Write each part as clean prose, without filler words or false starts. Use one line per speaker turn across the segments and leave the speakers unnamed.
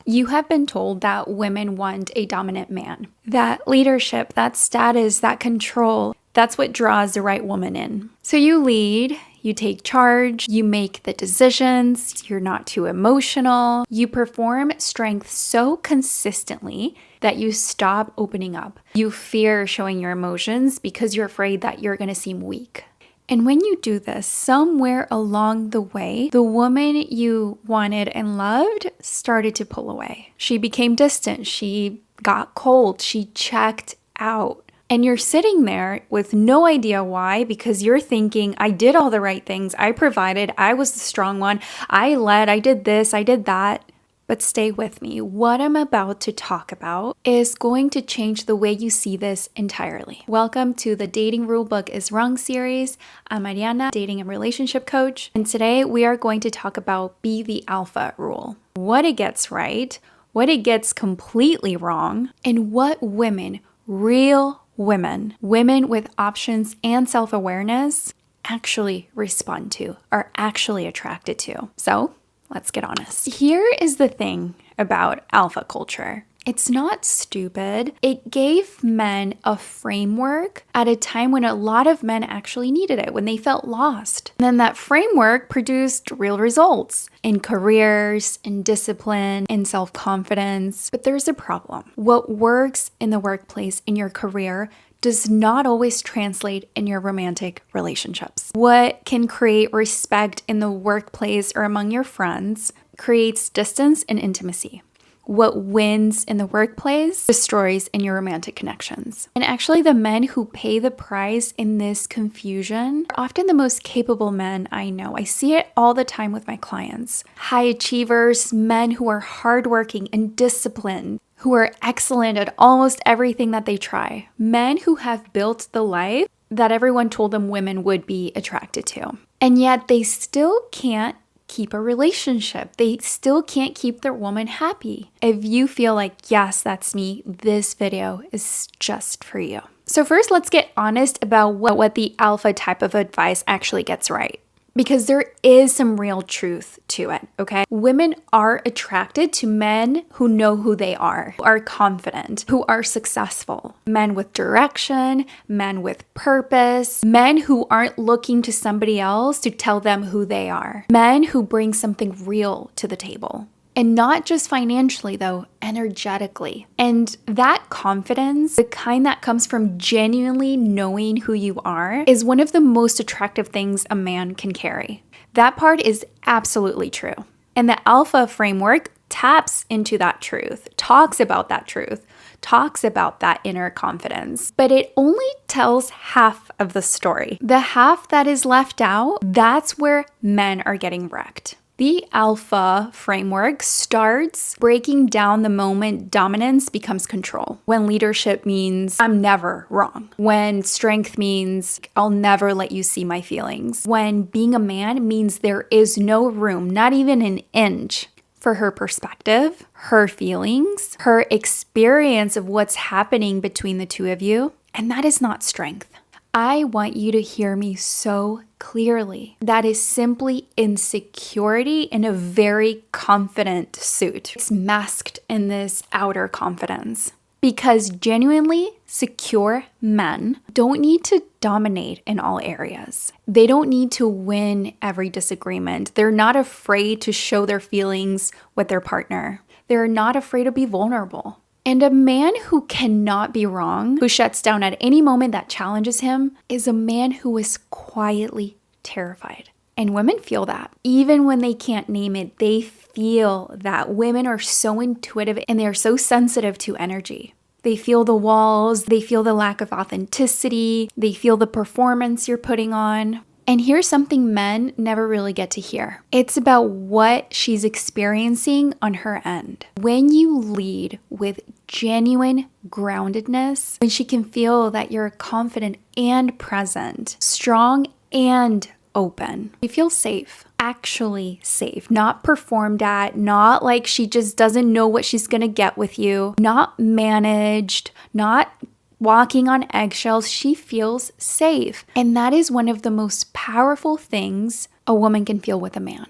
You have been told that women want a dominant man. That leadership, that status, that control, that's what draws the right woman in. So you lead, you take charge, you make the decisions, you're not too emotional. You perform strength so consistently that you stop opening up. You fear showing your emotions because you're afraid that you're going to seem weak. And when you do this, somewhere along the way, the woman you wanted and loved started to pull away. She became distant. She got cold. She checked out. And you're sitting there with no idea why, because you're thinking, I did all the right things. I provided. I was the strong one. I led. I did this. I did that. But stay with me. What I'm about to talk about is going to change the way you see this entirely. Welcome to the Dating Rulebook is Wrong series. I'm Mariana, dating and relationship coach. And today we are going to talk about Be the Alpha rule. What it gets right, what it gets completely wrong, and what women, real women with options and self-awareness actually respond to, are actually attracted to. So, let's get honest. Here is the thing about alpha culture. It's not stupid. It gave men a framework at a time when a lot of men actually needed it, when they felt lost. And then that framework produced real results in careers, in discipline, in self-confidence. But there's a problem. What works in the workplace, in your career, does not always translate in your romantic relationships. What can create respect in the workplace or among your friends creates distance and intimacy. What wins in the workplace destroys in your romantic connections. And actually, the men who pay the price in this confusion are often the most capable men I know. I see it all the time with my clients. High achievers, men who are hardworking and disciplined, who are excellent at almost everything that they try. Men who have built the life that everyone told them women would be attracted to. And yet they still can't keep a relationship. They still can't keep their woman happy. If you feel like, yes, that's me, this video is just for you. So first, let's get honest about what the alpha type of advice actually gets right. Because there is some real truth to it, okay? Women are attracted to men who know who they are confident, who are successful. Men with direction, men with purpose, men who aren't looking to somebody else to tell them who they are. Men who bring something real to the table. And not just financially though, energetically. And that confidence, the kind that comes from genuinely knowing who you are, is one of the most attractive things a man can carry. That part is absolutely true. And the alpha framework taps into that truth, talks about that truth, talks about that inner confidence. But it only tells half of the story. The half that is left out, that's where men are getting wrecked. The alpha framework starts breaking down the moment dominance becomes control. When leadership means I'm never wrong. When strength means I'll never let you see my feelings. When being a man means there is no room, not even an inch, for her perspective, her feelings, her experience of what's happening between the two of you. And that is not strength. I want you to hear me so clearly. That is simply insecurity in a very confident suit. It's masked in this outer confidence. Because genuinely secure men don't need to dominate in all areas. They don't need to win every disagreement. They're not afraid to show their feelings with their partner. They're not afraid to be vulnerable. And a man who cannot be wrong, who shuts down at any moment that challenges him, is a man who is quietly terrified. And women feel that. Even when they can't name it, they feel that. Women are so intuitive and they are so sensitive to energy. They feel the walls, they feel the lack of authenticity, they feel the performance you're putting on. And here's something men never really get to hear. It's about what she's experiencing on her end. When you lead with genuine groundedness, when she can feel that you're confident and present, strong and open, you feel safe. Actually safe, not performed at, not like she just doesn't know what she's gonna get with you, not managed, not walking on eggshells. She feels safe. And that is one of the most powerful things a woman can feel with a man.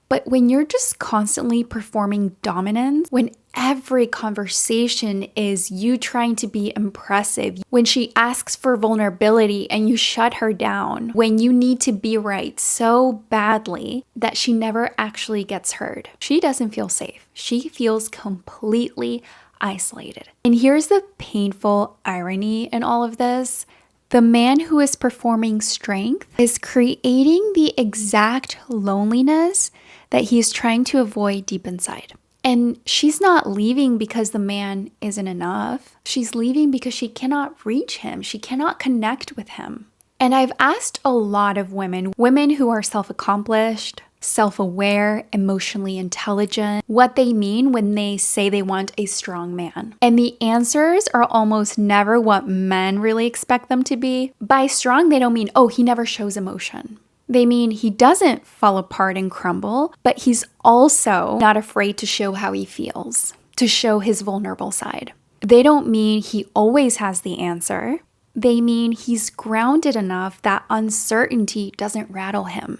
But when you're just constantly performing dominance, when every conversation is you trying to be impressive, when she asks for vulnerability and you shut her down, when you need to be right so badly that she never actually gets heard, she doesn't feel safe. She feels completely isolated. And here's the painful irony in all of this. The man who is performing strength is creating the exact loneliness that he's trying to avoid deep inside. And she's not leaving because the man isn't enough. She's leaving because she cannot reach him. She cannot connect with him. And I've asked a lot of women who are self-accomplished, self-aware, emotionally intelligent, what they mean when they say they want a strong man. And the answers are almost never what men really expect them to be. By strong, they don't mean, oh, he never shows emotion. They mean he doesn't fall apart and crumble, but he's also not afraid to show how he feels, to show his vulnerable side. They don't mean he always has the answer. They mean he's grounded enough that uncertainty doesn't rattle him.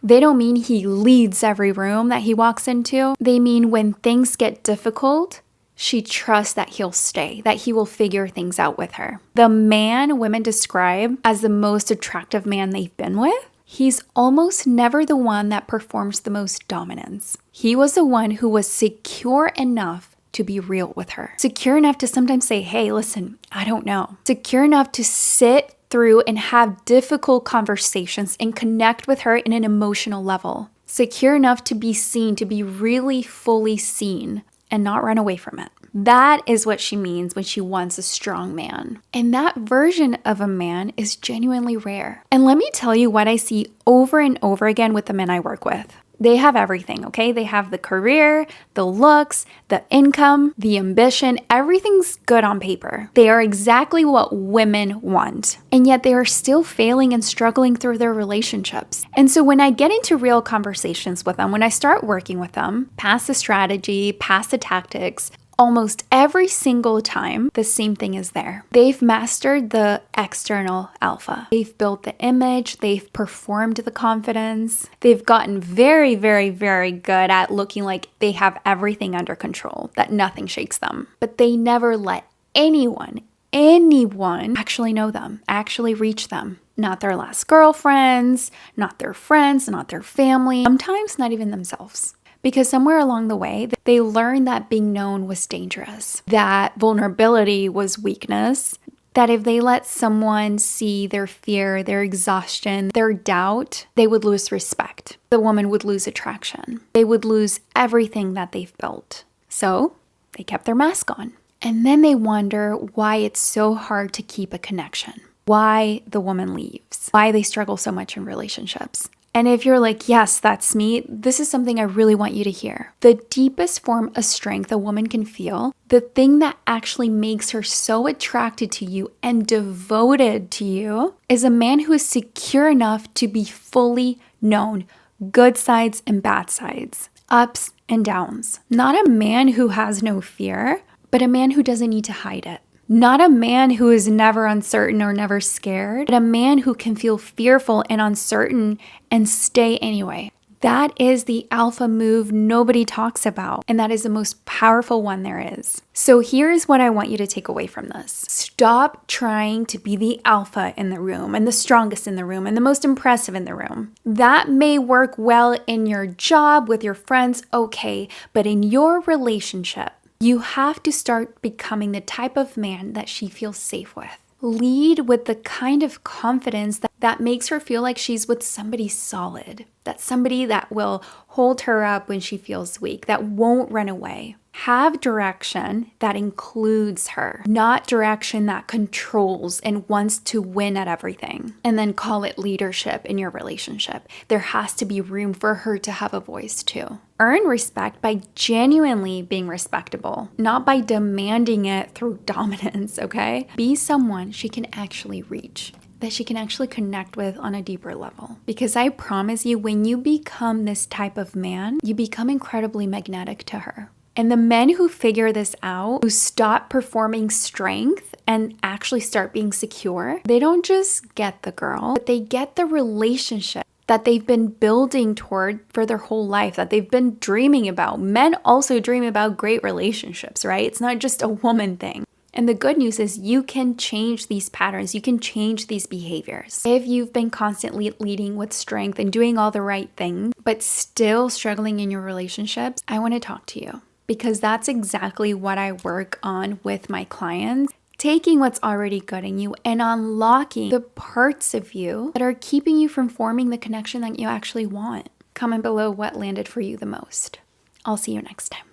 They don't mean he leads every room that he walks into. They mean when things get difficult, she trusts that he'll stay, that he will figure things out with her. The man women describe as the most attractive man they've been with, he's almost never the one that performs the most dominance. He was the one who was secure enough to be real with her. Secure enough to sometimes say, hey, listen, I don't know. Secure enough to sit through and have difficult conversations and connect with her in an emotional level. Secure enough to be seen, to be really fully seen and not run away from it. That is what she means when she wants a strong man. And that version of a man is genuinely rare. And let me tell you what I see over and over again with the men I work with. They have everything, okay? They have the career, the looks, the income, the ambition. Everything's good on paper. They are exactly what women want. And yet they are still failing and struggling through their relationships. And so when I get into real conversations with them, when I start working with them, past the strategy, past the tactics, almost every single time, the same thing is there. They've mastered the external alpha. They've built the image. They've performed the confidence. They've gotten very, very, very good at looking like they have everything under control, that nothing shakes them. But they never let anyone actually know them, actually reach them. Not their last girlfriends, not their friends, not their family, sometimes not even themselves. Because somewhere along the way, they learned that being known was dangerous, that vulnerability was weakness, that if they let someone see their fear, their exhaustion, their doubt, they would lose respect. The woman would lose attraction. They would lose everything that they've built. So they kept their mask on. And then they wonder why it's so hard to keep a connection, why the woman leaves, why they struggle so much in relationships. And if you're like, yes, that's me, this is something I really want you to hear. The deepest form of strength a woman can feel, the thing that actually makes her so attracted to you and devoted to you, is a man who is secure enough to be fully known, good sides and bad sides, ups and downs. Not a man who has no fear, but a man who doesn't need to hide it. Not a man who is never uncertain or never scared, but a man who can feel fearful and uncertain and stay anyway. That is the alpha move nobody talks about, and that is the most powerful one there is. So here's what I want you to take away from this. Stop trying to be the alpha in the room and the strongest in the room and the most impressive in the room. That may work well in your job with your friends, okay, but in your relationship, you have to start becoming the type of man that she feels safe with. Lead with the kind of confidence that makes her feel like she's with somebody solid, that's somebody that will hold her up when she feels weak, that won't run away. Have direction that includes her, not direction that controls and wants to win at everything. And then call it leadership in your relationship. There has to be room for her to have a voice too. Earn respect by genuinely being respectable, not by demanding it through dominance, okay? Be someone she can actually reach, that she can actually connect with on a deeper level. Because I promise you, when you become this type of man, you become incredibly magnetic to her. And the men who figure this out, who stop performing strength and actually start being secure, they don't just get the girl, but they get the relationship that they've been building toward for their whole life, that they've been dreaming about. Men also dream about great relationships, right? It's not just a woman thing. And the good news is you can change these patterns. You can change these behaviors. If you've been constantly leading with strength and doing all the right things, but still struggling in your relationships, I want to talk to you, because that's exactly what I work on with my clients. Taking what's already good in you and unlocking the parts of you that are keeping you from forming the connection that you actually want. Comment below what landed for you the most. I'll see you next time.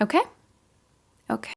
Okay? Okay.